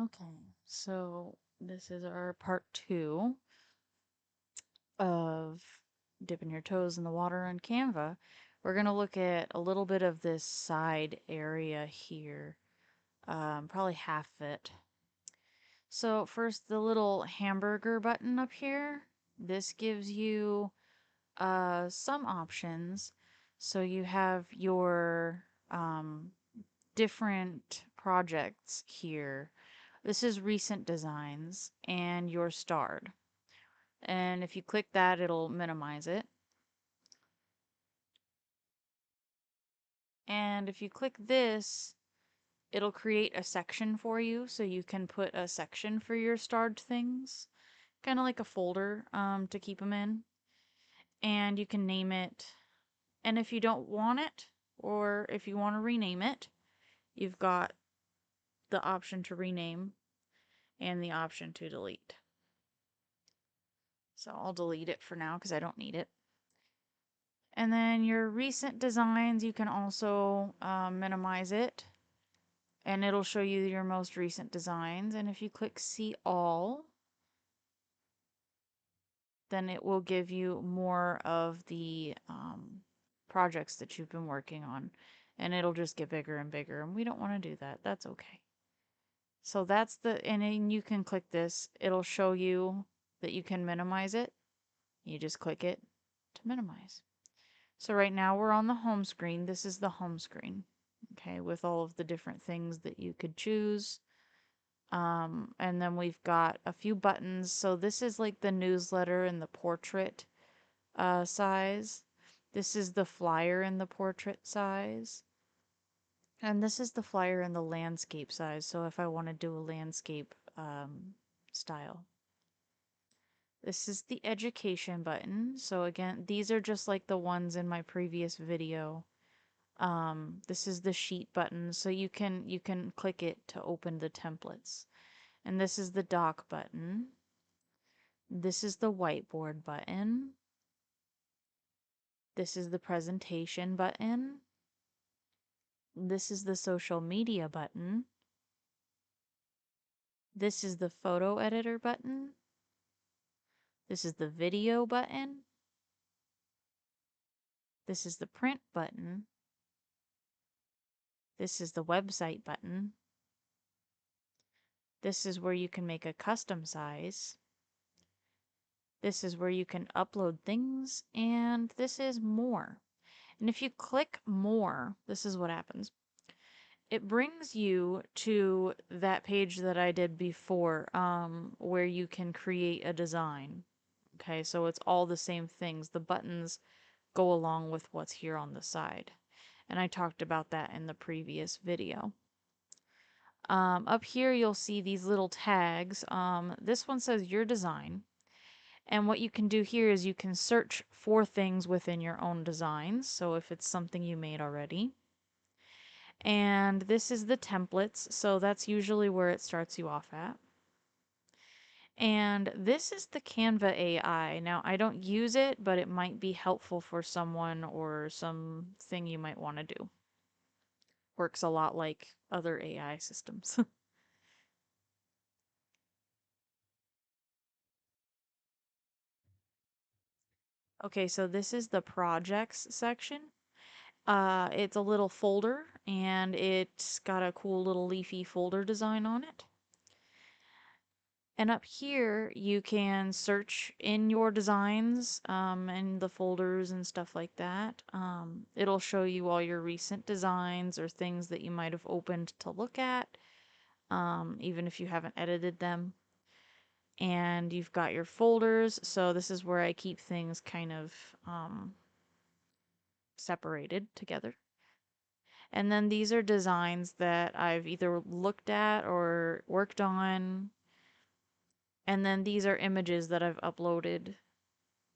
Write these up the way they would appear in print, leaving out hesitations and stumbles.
Okay, so this is our part 2 of dipping your toes in the water on Canva. We're going to look at a little bit of this side area here, probably half of it. So first, the little hamburger button up here. This gives you some options. So you have your different projects here. This is recent designs and your starred. And if you click that, it'll minimize it. And if you click this, it'll create a section for you, so you can put a section for your starred things, kind of like a folder to keep them in. And you can name it. And if you don't want it, or if you want to rename it, you've got the option to rename and the option to delete. So I'll delete it for now because I don't need it. And then your recent designs, you can also minimize it and it'll show you your most recent designs. And if you click see all, then it will give you more of the projects that you've been working on. And it'll just get bigger and bigger. And we don't want to do that. That's okay. So that's and then you can click this. It'll show you that you can minimize it. You just click it to minimize. So right now we're on the home screen. This is the home screen, okay, with all of the different things that you could choose. And then we've got a few buttons. So this is like the newsletter and the portrait size. This is the flyer in the portrait size. And this is the flyer in the landscape size. So if I want to do a landscape style. This is the education button. So again, these are just like the ones in my previous video. This is the sheet button, so you can click it to open the templates. And this is the dock button. This is the whiteboard button. This is the presentation button. This is the social media button. This is the photo editor button. This is the video button. This is the print button. This is the website button. This is where you can make a custom size. This is where you can upload things, and this is more. And if you click more, this is what happens. It brings you to that page that I did before, where you can create a design. Okay, so it's all the same things. The buttons go along with what's here on the side. And I talked about that in the previous video. Up here, you'll see these little tags. This one says your design. And what you can do here is you can search for things within your own designs. So if it's something you made already. And this is the templates. So that's usually where it starts you off at. And this is the Canva AI. Now, I don't use it, but it might be helpful for someone or something you might want to do. Works a lot like other AI systems. Okay, so this is the projects section. It's a little folder and it's got a cool little leafy folder design on it. And up here, you can search in your designs and the folders and stuff like that. It'll show you all your recent designs or things that you might have opened to look at, even if you haven't edited them. And you've got your folders. So this is where I keep things kind of separated together. And then these are designs that I've either looked at or worked on. And then these are images that I've uploaded.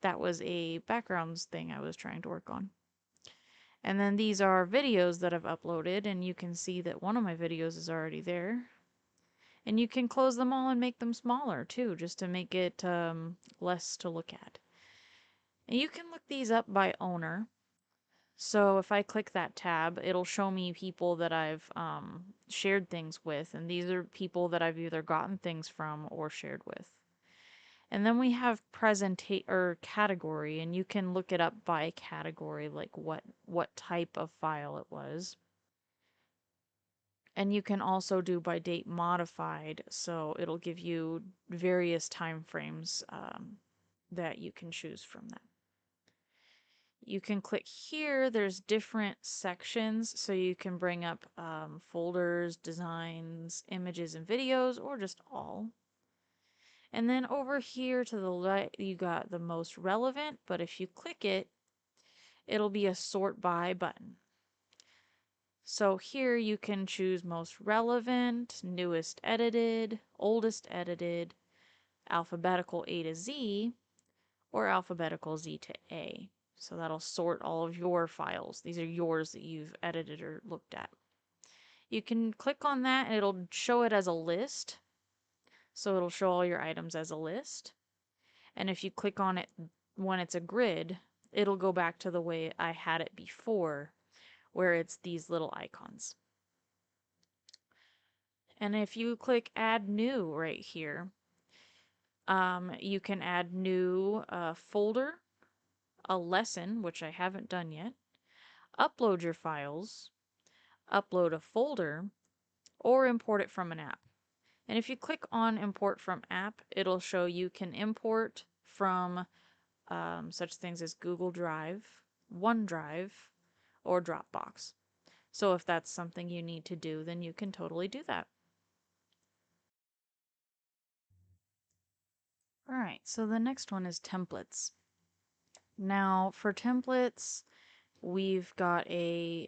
That was a backgrounds thing I was trying to work on. And then these are videos that I've uploaded, and you can see that one of my videos is already there. And you can close them all and make them smaller too, just to make it less to look at. And you can look these up by owner. So if I click that tab, it'll show me people that I've shared things with, and these are people that I've either gotten things from or shared with. And then we have presentation or category, and you can look it up by category, like what type of file it was. And you can also do by date modified, so it'll give you various time frames that you can choose from that. You can click here, there's different sections, so you can bring up folders, designs, images, and videos, or just all. And then over here to the right, you got the most relevant, but if you click it, it'll be a sort by button. So here you can choose most relevant, newest edited, oldest edited, alphabetical A to Z, or alphabetical Z to A. So that'll sort all of your files. These are yours that you've edited or looked at. You can click on that and it'll show it as a list. So it'll show all your items as a list. And if you click on it when it's a grid, it'll go back to the way I had it before, where it's these little icons. And if you click add new right here, you can add new folder, a lesson, which I haven't done yet, upload your files, upload a folder, or import it from an app. And if you click on import from app, it'll show you can import from such things as Google Drive, OneDrive, or Dropbox. So if that's something you need to do, then you can totally do that. All right, so the next one is templates. Now, for templates, we've got a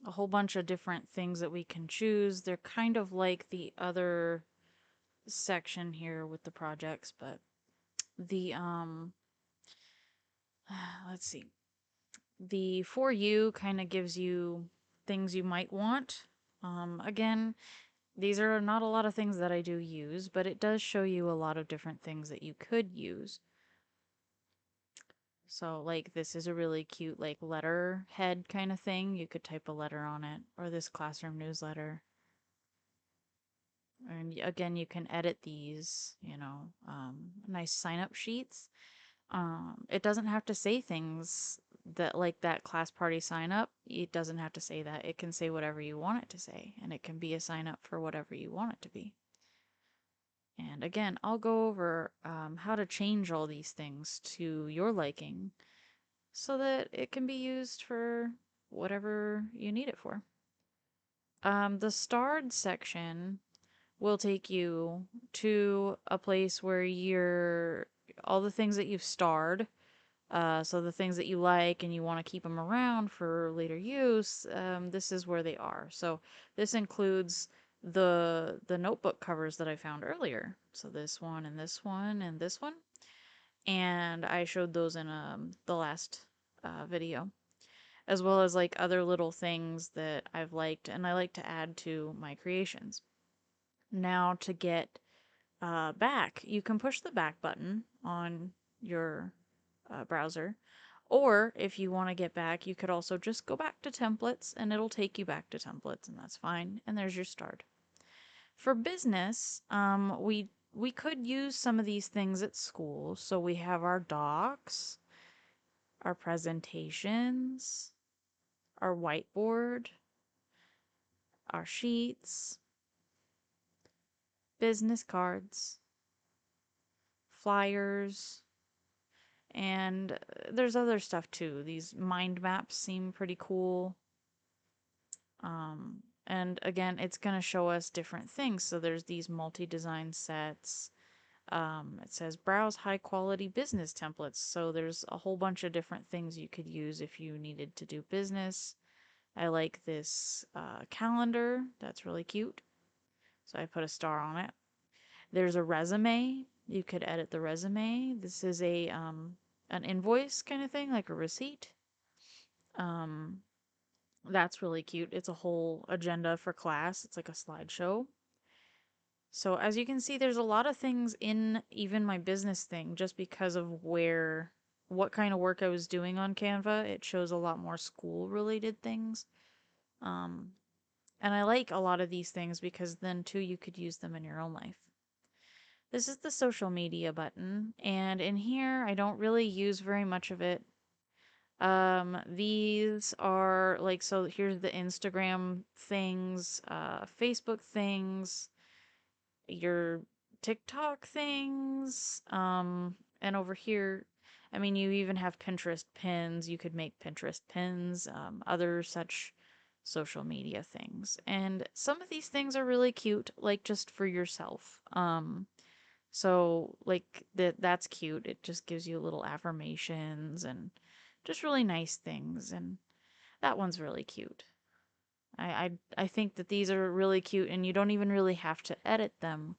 whole bunch of different things that we can choose. They're kind of like the other section here with the projects, but the let's see. The For You kind of gives you things you might want. Again, these are not a lot of things that I do use, but it does show you a lot of different things that you could use. So, like, this is a really cute, like, letter head kind of thing. You could type a letter on it, or this classroom newsletter. And again, you can edit these, nice sign up sheets. It doesn't have to say things that, like that class party sign up. It doesn't have to say that. It can say whatever you want it to say, and it can be a sign up for whatever you want it to be. And again, I'll go over how to change all these things to your liking so that it can be used for whatever you need it for. The starred section will take you to a place where you're all the things that you've starred. So the things that you like and you want to keep them around for later use, this is where they are. So this includes the notebook covers that I found earlier. So this one and this one and this one, and I showed those in the last video, as well as like other little things that I've liked and I like to add to my creations. Now to get back, you can push the back button on your browser. Or if you want to get back, you could also just go back to templates and it'll take you back to templates and that's fine. And there's your start. For business, we could use some of these things at school. So we have our docs, our presentations, our whiteboard, our sheets, business cards, flyers, and there's other stuff too. These mind maps seem pretty cool. And again, it's going to show us different things. So there's these multi-design sets. It says browse high quality business templates. So there's a whole bunch of different things you could use if you needed to do business. I like this calendar. That's really cute. So I put a star on it. There's a resume. You could edit the resume. This is a an invoice kind of thing, like a receipt. Um, that's really cute. It's a whole agenda for class. It's like a slideshow. So as you can see, there's a lot of things in even my business thing just because of where what kind of work I was doing on Canva. It shows a lot more school related things. Um, and I like a lot of these things because then too you could use them in your own life. This is the social media button, and in here I don't really use very much of it. These are like, so here's the Instagram things, Facebook things, your TikTok things, and over here, I mean, you even have Pinterest pins. You could make Pinterest pins, other such social media things. And some of these things are really cute, like just for yourself. So like that's cute. It just gives you little affirmations and just really nice things. And that one's really cute. I think that these are really cute and you don't even really have to edit them.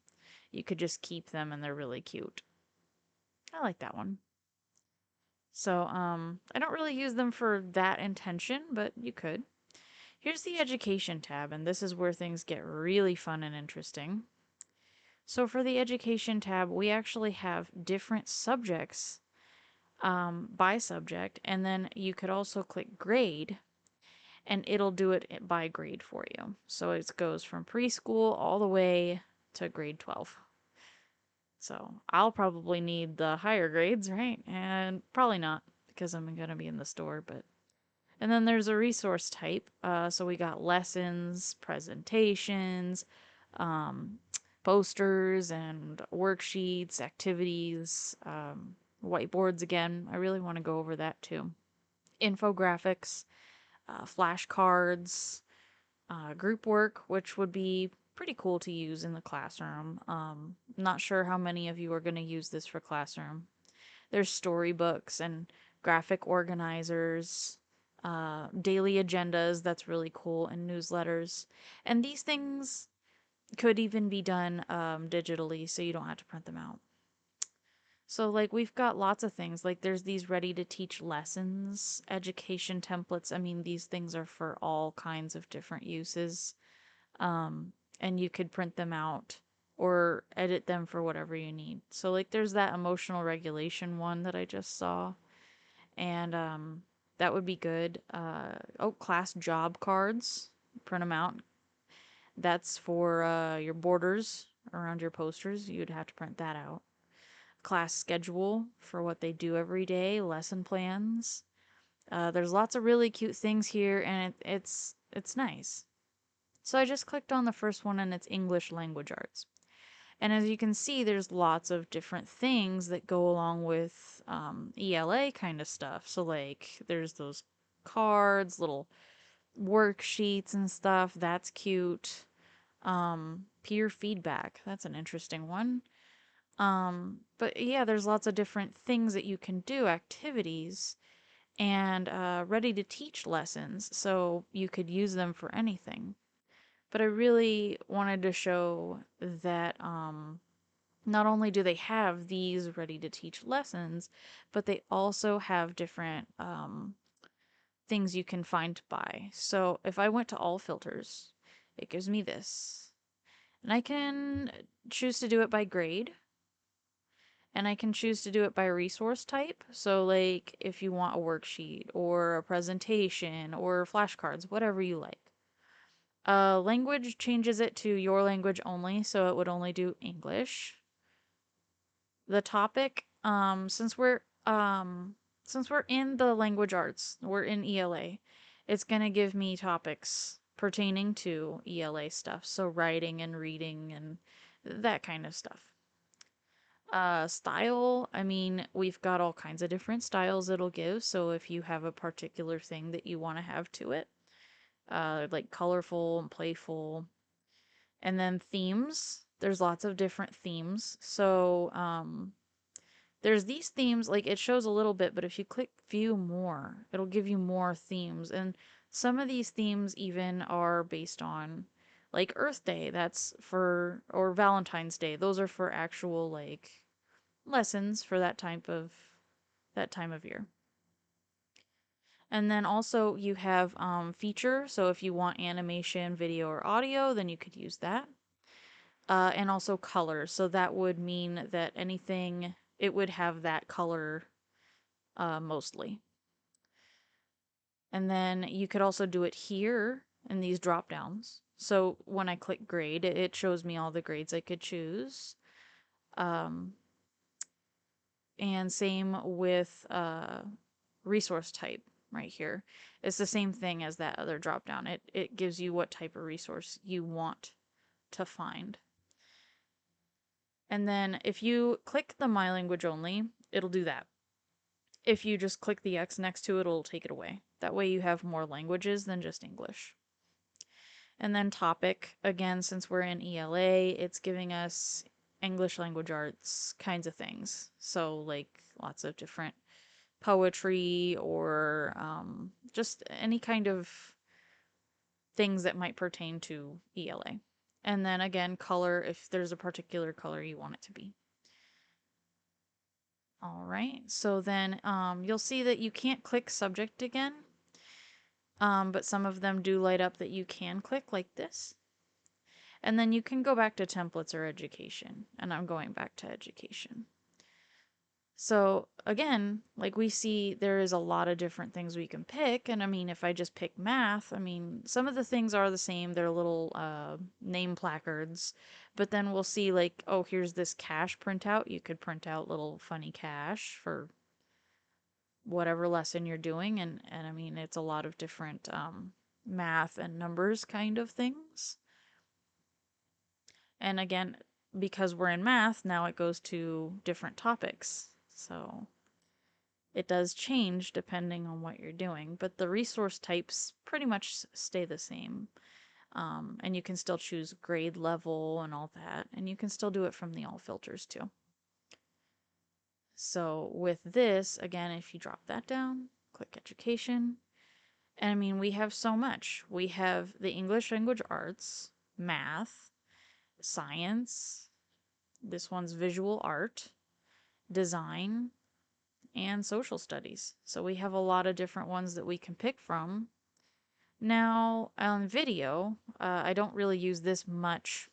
You could just keep them and they're really cute. I like that one. So, I don't really use them for that intention, but you could. Here's the education tab, and this is where things get really fun and interesting. So for the education tab, we actually have different subjects by subject, and then you could also click grade, and it'll do it by grade for you. So it goes from preschool all the way to grade 12. So I'll probably need the higher grades, right? And probably not because I'm going to be in the store, but. And then there's a resource type. So we got lessons, presentations, um, posters, and worksheets, activities, whiteboards again. I really want to go over that too. Infographics, flashcards, group work, which would be pretty cool to use in the classroom. Not sure how many of you are going to use this for classroom. There's storybooks and graphic organizers, daily agendas, that's really cool, and newsletters. And these things could even be done digitally, so you don't have to print them out. So, like, we've got lots of things. Like, there's these ready to teach lessons, education templates. I mean, these things are for all kinds of different uses. Um, and you could print them out or edit them for whatever you need. So, like, there's that emotional regulation one that I just saw, and that would be good. Oh, class job cards, print them out. That's for your borders around your posters. You'd have to print that out. Class schedule for what they do every day, lesson plans. There's lots of really cute things here, and it's nice. So I just clicked on the first one, and it's English language arts. And as you can see, there's lots of different things that go along with ELA kind of stuff. So, like, there's those cards, little worksheets and stuff. That's cute. Peer feedback. That's an interesting one. But yeah, there's lots of different things that you can do, activities, and ready to teach lessons. So you could use them for anything. But I really wanted to show that not only do they have these ready to teach lessons, but they also have different things you can find to buy. So if I went to all filters, it gives me this. And I can choose to do it by grade, and I can choose to do it by resource type. So, like, if you want a worksheet or a presentation or flashcards, whatever you like. Language changes it to your language only, so it would only do English. The topic, since we're in the language arts, we're in ELA, it's gonna give me topics pertaining to ELA stuff, so writing and reading and that kind of stuff. Style, I mean, we've got all kinds of different styles it'll give, so if you have a particular thing that you want to have to it, like colorful and playful. And then themes, there's lots of different themes. So, there's these themes, like it shows a little bit, but if you click view more, it'll give you more themes. And some of these themes even are based on like Earth Day, that's for, or Valentine's Day. Those are for actual like lessons for that time of year. And then also you have feature. So if you want animation, video, or audio, then you could use that. And also color. So that would mean that anything, it would have that color mostly. And then you could also do it here in these drop downs. So when I click grade, it shows me all the grades I could choose. Um, and same with resource type right here. It's the same thing as that other drop down. It gives you what type of resource you want to find. And then if you click the My Language Only, it'll do that. If you just click the X next to it, it'll take it away. That way you have more languages than just English. And then topic, again, since we're in ELA, it's giving us English language arts kinds of things. So, like lots of different poetry or just any kind of things that might pertain to ELA. And then again, color if there's a particular color you want it to be. All right, so then you'll see that you can't click subject again, but some of them do light up that you can click like this. And then you can go back to templates or education, and I'm going back to education. So again, like we see there is a lot of different things we can pick. And I mean, if I just pick math, I mean, some of the things are the same. They're little name placards. But then we'll see like, oh, here's this cash printout. You could print out little funny cash for whatever lesson you're doing. And I mean, it's a lot of different math and numbers kind of things. And again, because we're in math, now it goes to different topics. So it does change depending on what you're doing, but the resource types pretty much stay the same. And you can still choose grade level and all that, and you can still do it from the all filters too. So with this, again, if you drop that down, click education, and I mean, we have so much. We have the English language arts, math, science, this one's visual art, design, and social studies. So we have a lot of different ones that we can pick from. Now, on video, I don't really use this much,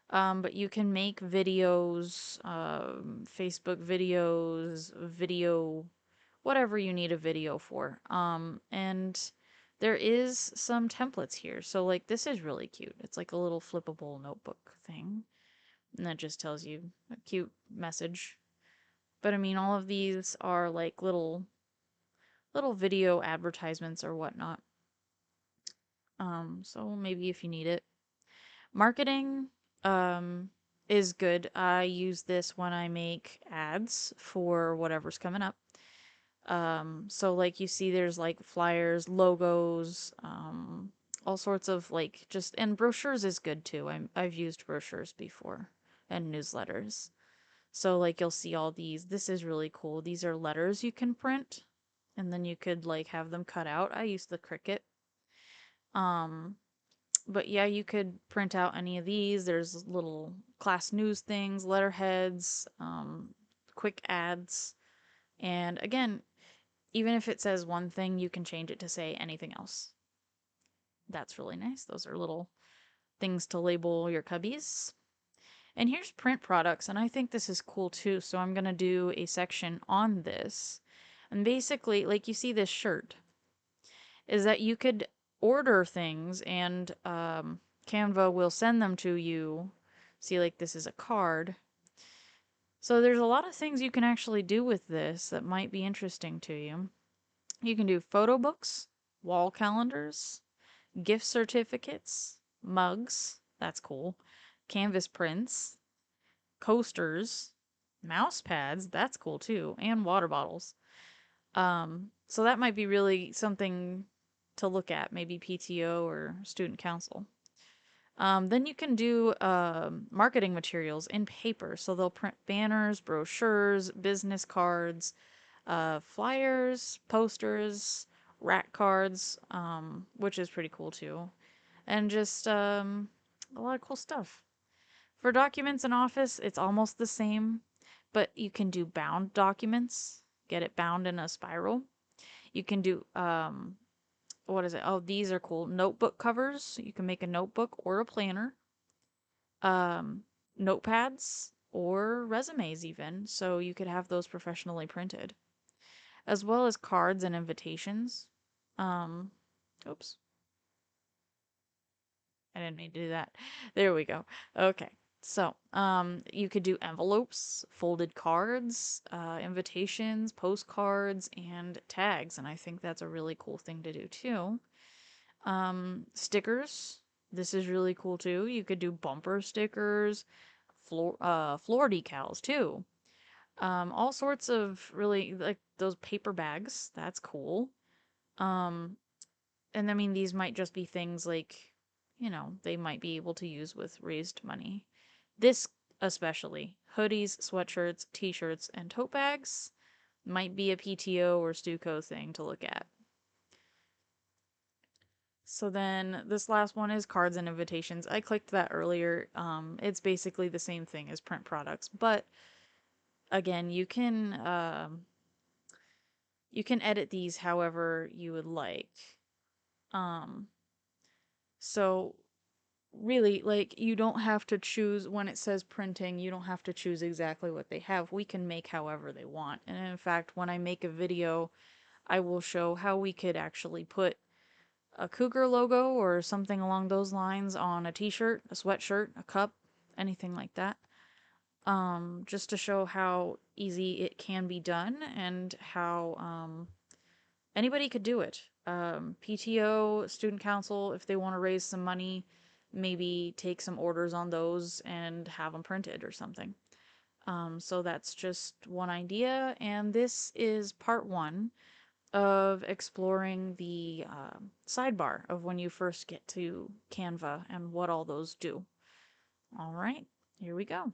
but you can make videos, Facebook videos, video, whatever you need a video for. And there is some templates here. So, like, this is really cute. It's like a little flippable notebook thing. And that just tells you a cute message. But I mean, all of these are like little video advertisements or whatnot. So maybe if you need it. Marketing um, is good. I use this when I make ads for whatever's coming up. So like you see there's like flyers, logos, all sorts of like just and brochures is good too. I've used brochures before and newsletters. So like you'll see all these. This is really cool. These are letters you can print and then you could like have them cut out. I use the Cricut. Um, but yeah, you could print out any of these. There's little class news things, letterheads, quick ads. And again, even if it says one thing, you can change it to say anything else. That's really nice. Those are little things to label your cubbies. And here's print products, and I think this is cool too. So I'm going to do a section on this. And basically, like you see this shirt, is that you could order things and Canva will send them to you. See, like this is a card. So there's a lot of things you can actually do with this that might be interesting to you. You can do photo books, wall calendars, gift certificates, mugs, that's cool, canvas prints, coasters, mouse pads, that's cool too, and water bottles. So that might be really something to look at, maybe PTO or student council. Then you can do marketing materials in paper. So they'll print banners, brochures, business cards, flyers, posters, rack cards, which is pretty cool too. And just a lot of cool stuff. For documents in Office, it's almost the same, but you can do bound documents, get it bound in a spiral. You can do, what is it? Oh, these are cool. Notebook covers. You can make a notebook or a planner. Um, Notepads or resumes even. So you could have those professionally printed. as well as cards and invitations. Um, oops, I didn't mean to do that. There we go. Okay. So, you could do envelopes, folded cards, invitations, postcards, and tags, and I think that's a really cool thing to do too. Stickers. This is really cool too. You could do bumper stickers, floor decals too. All sorts of really like those paper bags. That's cool. Um, and I mean, these might just be things like, they might be able to use with raised money. This especially hoodies, sweatshirts, t-shirts, and tote bags might be a PTO or Stuco thing to look at. So then this last one is cards and invitations. I clicked that earlier. It's basically the same thing as print products, but again, you can edit these however you would like. Um, so really, like, you don't have to choose when it says printing, you don't have to choose exactly what they have. We can make however they want. And in fact, when I make a video, I will show how we could actually put a cougar logo or something along those lines on a t-shirt, a sweatshirt, a cup, anything like that. Just to show how easy it can be done and how anybody could do it. PTO, student council, if they want to raise some money, maybe take some orders on those and have them printed or something. So that's just one idea, and this is part one of exploring the sidebar of when you first get to Canva and what all those do. All right, here we go.